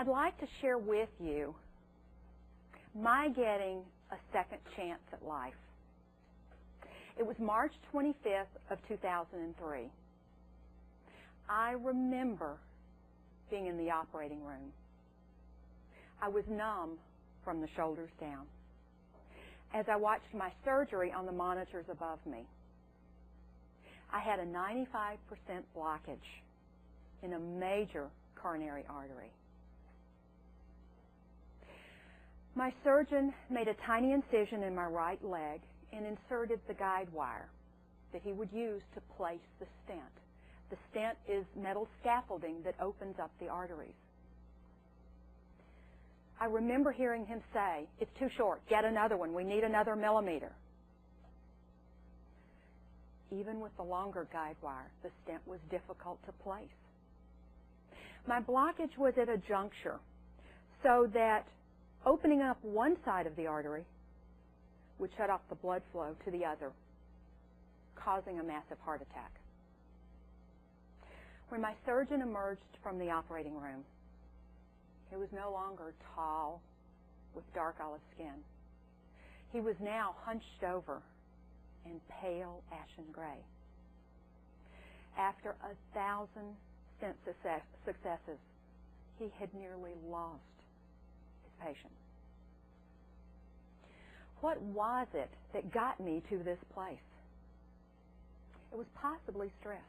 I'd like to share with you my getting a second chance at life. It was March 25th of 2003. I remember being in the operating room. I was numb from the shoulders down as I watched my surgery on the monitors above me. I had a 95% blockage in a major coronary artery. My surgeon made a tiny incision in my right leg and inserted the guide wire that he would use to place the stent. The stent is metal scaffolding that opens up the arteries. I remember hearing him say, "It's too short, get another one, we need another millimeter." Even with the longer guide wire, the stent was difficult to place. My blockage was at a juncture so that opening up one side of the artery would shut off the blood flow to the other, causing a massive heart attack. When my surgeon emerged from the operating room, he was no longer tall with dark olive skin. He was now hunched over and pale ashen gray. After 1,000 stent successes, he had nearly lost his patient. What was it that got me to this place? It was possibly stress.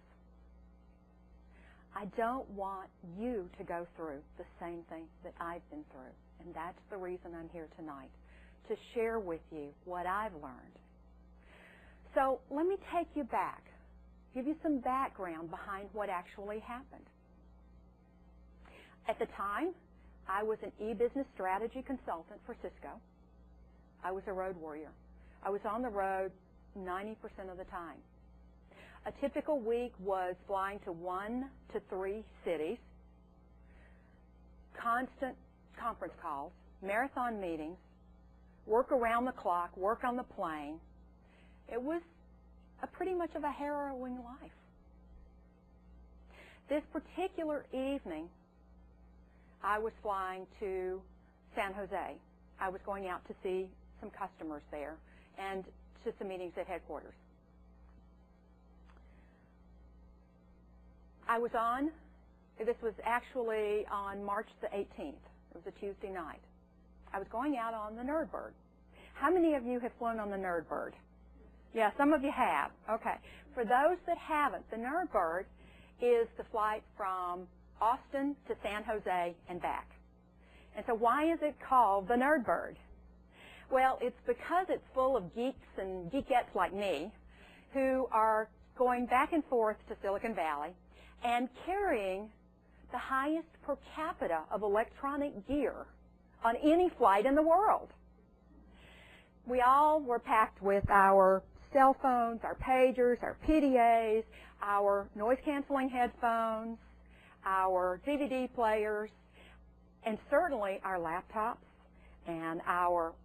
I don't want you to go through the same thing that I've been through, and that's the reason I'm here tonight, to share with you what I've learned. So let me take you back, give you some background behind what actually happened. At the time, I was an e-business strategy consultant for Cisco. I was a road warrior. I was on the road 90% of the time. A typical week was flying to 1 to 3 cities, constant conference calls, marathon meetings, work around the clock, work on the plane. It was pretty much of a harrowing life. This particular evening, I was flying to San Jose. I was going out to see some customers there and to some meetings at headquarters. This was actually on March the 18th. It was a Tuesday night. I was going out on the Nerdbird. How many of you have flown on the Nerdbird? Yeah, some of you have. Okay. For those that haven't, the Nerdbird is the flight from Austin to San Jose and back. And so why is it called the Nerdbird? Well, it's because it's full of geeks and geekettes like me who are going back and forth to Silicon Valley and carrying the highest per capita of electronic gear on any flight in the world. We all were packed with our cell phones, our pagers, our PDAs, our noise-canceling headphones, our DVD players, and certainly our laptops and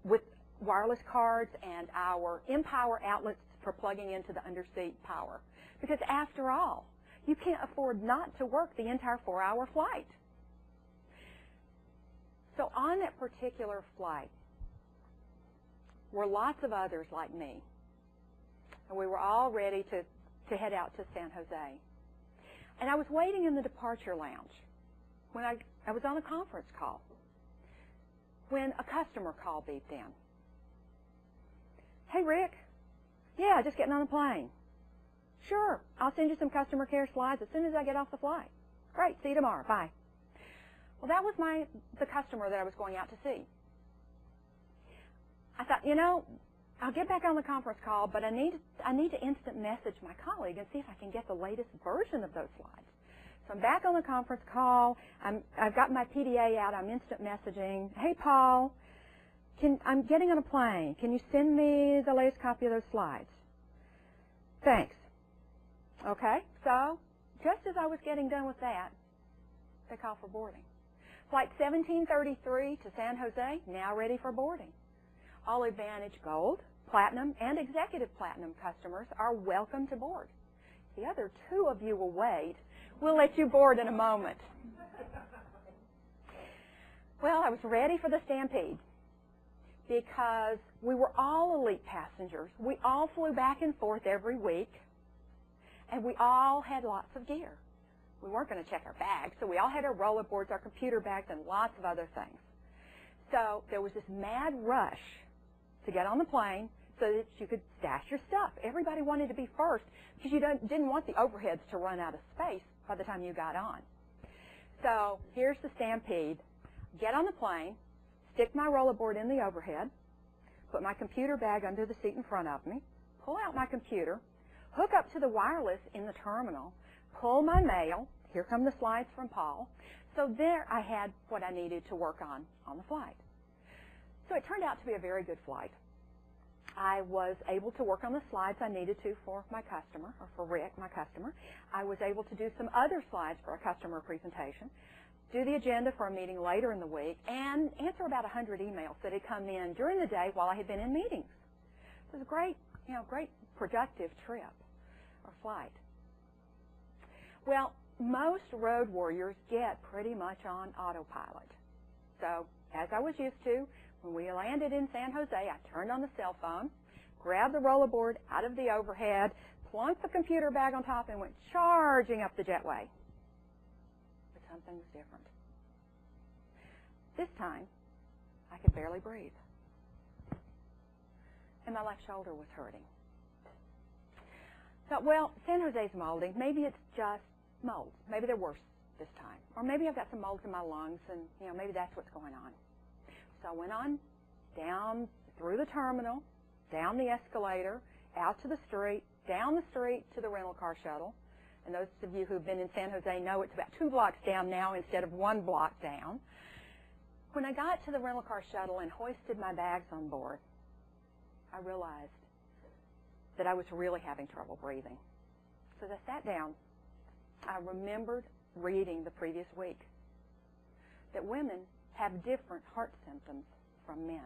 with wireless cards and our M-Power outlets for plugging into the underseat power. Because after all, you can't afford not to work the entire 4-hour flight. So on that particular flight were lots of others like me. And we were all ready to head out to San Jose. And I was waiting in the departure lounge when I was on a conference call when a customer call beeped in. "Hey, Rick." "Yeah, just getting on the plane." "Sure, I'll send you some customer care slides as soon as I get off the flight." "Great, see you tomorrow, bye." Well, that was the customer that I was going out to see. I thought, I'll get back on the conference call, but I need to instant message my colleague and see if I can get the latest version of those slides. So I'm back on the conference call. I've got my PDA out. I'm instant messaging. "Hey, Paul, I'm getting on a plane. Can you send me the latest copy of those slides?" "Thanks." Okay, so just as I was getting done with that, they call for boarding. Flight 1733 to San Jose, now ready for boarding. All Advantage Gold, Platinum, and Executive Platinum customers are welcome to board. The other 2 of you will wait. We'll let you board in a moment. Well, I was ready for the stampede because we were all elite passengers. We all flew back and forth every week, and we all had lots of gear. We weren't going to check our bags, so we all had our rollerboards, our computer bags, and lots of other things. So there was this mad rush to get on the plane so that you could stash your stuff. Everybody wanted to be first because you didn't want the overheads to run out of space by the time you got on. So here's the stampede. Get on the plane, stick my rollerboard in the overhead, put my computer bag under the seat in front of me, pull out my computer, hook up to the wireless in the terminal, pull my mail. Here come the slides from Paul. So there I had what I needed to work on the flight. So it turned out to be a very good flight. I was able to work on the slides I needed to for my customer, or for Rick, my customer. I was able to do some other slides for a customer presentation, do the agenda for a meeting later in the week, and answer about 100 emails that had come in during the day while I had been in meetings. It was a great, great productive trip or flight. Well, most road warriors get pretty much on autopilot. So, as I was used to, when we landed in San Jose, I turned on the cell phone, grabbed the rollerboard out of the overhead, plunked the computer bag on top, and went charging up the jetway. But something was different. This time, I could barely breathe. And my left shoulder was hurting. Thought, well, San Jose's moldy. Maybe it's just mold. Maybe they're worse this time. Or maybe I've got some mold in my lungs, and maybe that's what's going on. So I went on down through the terminal, down the escalator, out to the street, down the street to the rental car shuttle. And those of you who've been in San Jose know it's about 2 blocks down now instead of 1 block down. When I got to the rental car shuttle and hoisted my bags on board, I realized that I was really having trouble breathing. So as I sat down, I remembered reading the previous week that women have different heart symptoms from men.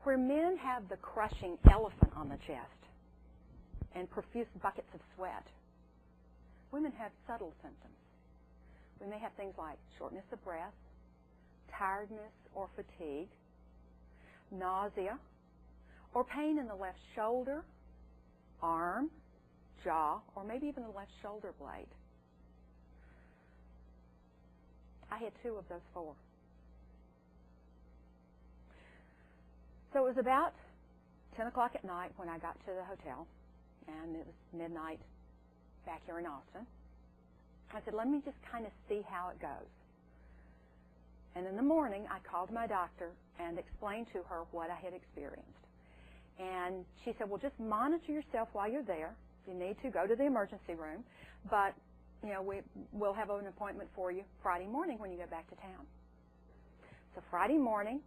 Where men have the crushing elephant on the chest and profuse buckets of sweat, women have subtle symptoms. We may have things like shortness of breath, tiredness or fatigue, nausea, or pain in the left shoulder, arm, jaw, or maybe even the left shoulder blade. I had 2 of those 4. So it was about 10 o'clock at night when I got to the hotel, and it was midnight back here in Austin. I said, let me just kind of see how it goes. And in the morning, I called my doctor and explained to her what I had experienced. And she said, well, just monitor yourself while you're there. If you need to, go to the emergency room. But, we'll have an appointment for you Friday morning when you get back to town. So Friday morning,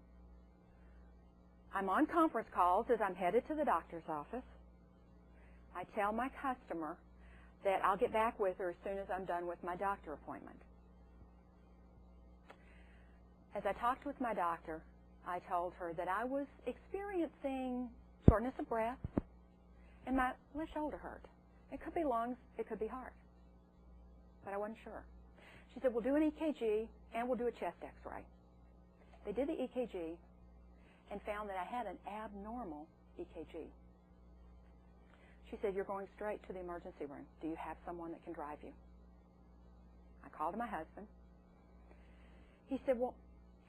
I'm on conference calls as I'm headed to the doctor's office. I tell my customer that I'll get back with her as soon as I'm done with my doctor appointment. As I talked with my doctor, I told her that I was experiencing shortness of breath and my left shoulder hurt. It could be lungs, it could be heart, but I wasn't sure. She said, we'll do an EKG and we'll do a chest x-ray. They did the EKG and found that I had an abnormal EKG. She said, you're going straight to the emergency room. Do you have someone that can drive you? I called my husband. He said, well,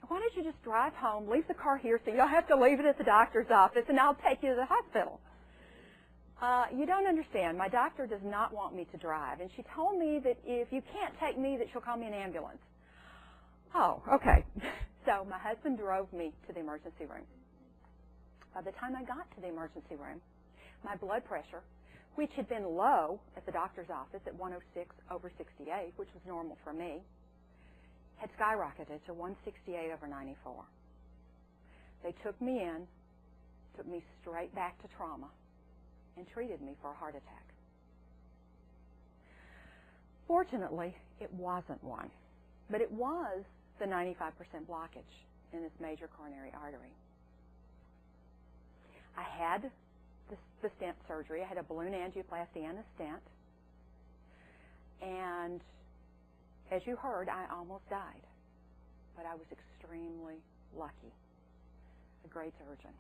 why don't you just drive home, leave the car here so you don't have to leave it at the doctor's office, and I'll take you to the hospital. You don't understand. My doctor does not want me to drive, and she told me that if you can't take me, that she'll call me an ambulance. Oh, okay. So my husband drove me to the emergency room. By the time I got to the emergency room, my blood pressure, which had been low at the doctor's office at 106/68, which was normal for me, had skyrocketed to 168/94. They took me in, took me straight back to trauma, and treated me for a heart attack. Fortunately, it wasn't one, but it was the 95% blockage in this major coronary artery. I had the stent surgery. I had a balloon angioplasty and a stent. And as you heard, I almost died. but I was extremely lucky. A great surgeon.